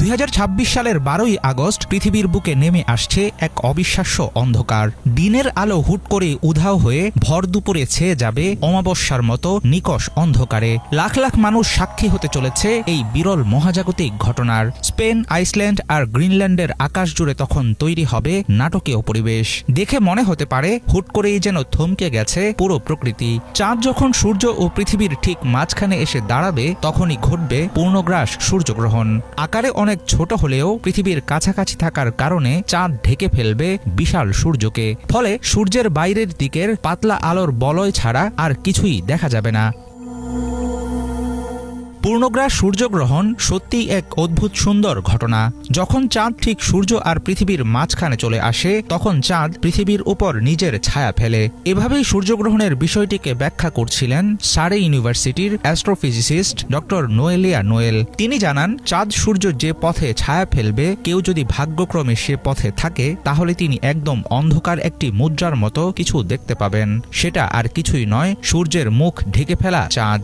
2026 সালের 12ই আগস্ট পৃথিবীর বুকে নেমে আসছে এক অবিশ্বাস্য অন্ধকার। দিনের আলো হুট করে উধাও হয়ে ভর দুপুরে ছেয়ে যাবে অমাবস্যার মতো নিকষ অন্ধকারে। লাখ লাখ মানুষ সাক্ষী হতে চলেছে এই বিরল মহাজাগতিক ঘটনার। স্পেন, আইসল্যান্ড আর গ্রিনল্যান্ডের আকাশ জুড়ে তখন তৈরি হবে নাটকীয় পরিবেশ। দেখে মনে হতে পারে হুট করেই যেন থমকে গেছে পুরো প্রকৃতি। চাঁদ যখন সূর্য ও পৃথিবীর ঠিক মাঝখানে এসে দাঁড়াবে, তখনই ঘটবে পূর্ণগ্রাস সূর্যগ্রহণ। আকারে অনেক ছোট হলেও পৃথিবীর কাছাকাছি থাকার কারণে চাঁদ ঢেকে ফেলবে বিশাল সূর্যকে। ফলে সূর্যের বাইরের দিকের পাতলা আলোর বলয় ছাড়া আর কিছুই দেখা যাবে না। পূর্ণগ্রাস সূর্যগ্রহণ সত্যিই এক অদ্ভুত সুন্দর ঘটনা। যখন চাঁদ ঠিক সূর্য আর পৃথিবীর মাঝখানে চলে আসে, তখন চাঁদ পৃথিবীর উপর নিজের ছায়া ফেলে। এভাবেই সূর্যগ্রহণের বিষয়টিকে ব্যাখ্যা করছিলেন সারে ইউনিভার্সিটির অ্যাস্ট্রোফিজিসিস্ট ডক্টর নোয়েলিয়া নোয়েল। তিনি জানান, চাঁদ সূর্য যে পথে ছায়া ফেলবে, কেউ যদি ভাগ্যক্রমে সে পথে থাকে, তাহলে তিনি একদম অন্ধকার একটি মুদ্রার মতো কিছু দেখতে পাবেন। সেটা আর কিছুই নয়, সূর্যের মুখ ঢেকে ফেলা চাঁদ।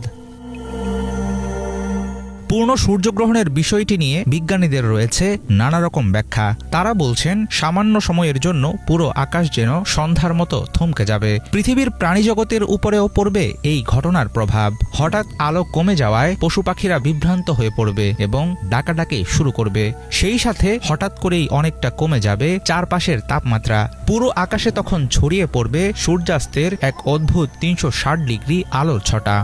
পূর্ণ সূর্যগ্রহণের বিষয়টি নিয়ে বিজ্ঞানীদের রয়েছে নানা রকম ব্যাখ্যা। তারা বলছেন, সামান্য সময়ের জন্য পুরো আকাশ যেন সন্ধ্যার মতো থমকে যাবে। পৃথিবীর প্রাণীজগতের উপরেও পড়বে এই ঘটনার প্রভাব। হঠাৎ আলো কমে যাওয়ায় পশু পাখিরা বিভ্রান্ত হয়ে পড়বে এবং ডাকাডাকি শুরু করবে। সেই সাথে হঠাৎ করেই অনেকটা কমে যাবে চারপাশের তাপমাত্রা। পুরো আকাশে তখন ছড়িয়ে পড়বে সূর্যাস্তের এক অদ্ভুত 360 ডিগ্রি আলোর ছটা।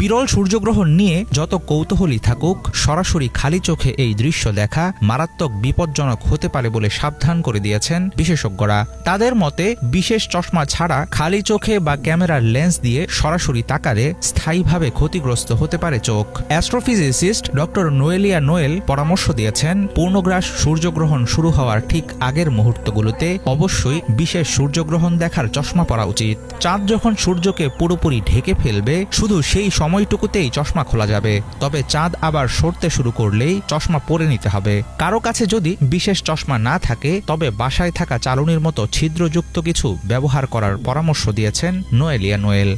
বিরল সূর্যগ্রহণ নিয়ে যত কৌতূহলী থাকুক, সরাসরি খালি চোখে এই দৃশ্য দেখা মারাত্মক বিপজ্জনক হতে পারে বলে সাবধান করে দিয়েছেন বিশেষজ্ঞরা। তাদের মতে, বিশেষ চশমা ছাড়া খালি চোখে বা ক্যামেরার লেন্স দিয়ে সরাসরি তাকালে স্থায়ীভাবে ক্ষতিগ্রস্ত হতে পারে চোখ। অ্যাস্ট্রোফিজিসিস্ট ডক্টর নোয়েলিয়া নোয়েল পরামর্শ দিয়েছেন, পূর্ণগ্রাস সূর্যগ্রহণ শুরু হওয়ার ঠিক আগের মুহূর্তগুলোতে অবশ্যই বিশেষ সূর্যগ্রহণ দেখার চশমা পরা উচিত। চাঁদ যখন সূর্যকে পুরোপুরি ঢেকে ফেলবে, শুধু সেই সময়টুকুতেই চশমা খোলা যাবে। তবে চাঁদ আবার সরতে শুরু করলেই চশমা পরে নিতে হবে। কারো কাছে যদি বিশেষ চশমা না থাকে, তবে বাসায় থাকা চালনির মতো ছিদ্রযুক্ত কিছু ব্যবহার করার পরামর্শ দিয়েছেন নোয়েলিয়া নোয়েল।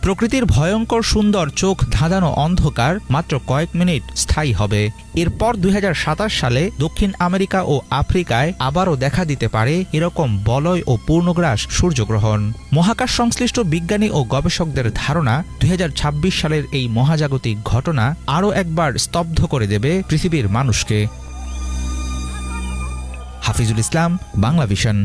প্রকৃতির ভয়ঙ্কর সুন্দর চোখ ধাঁধানো অন্ধকার মাত্র কয়েক মিনিট স্থায়ী হবে। এরপর 2027 সালে দক্ষিণ আমেরিকা ও আফ্রিকায় আবারও দেখা দিতে পারে এরকম বলয় ও পূর্ণগ্রাস সূর্যগ্রহণ। মহাকাশ সংশ্লিষ্ট বিজ্ঞানী ও গবেষকদের ধারণা, 2026 সালের এই মহাজাগতিক ঘটনা আরও একবার স্তব্ধ করে দেবে পৃথিবীর মানুষকে। হাফিজুল ইসলাম, বাংলা ভিশন।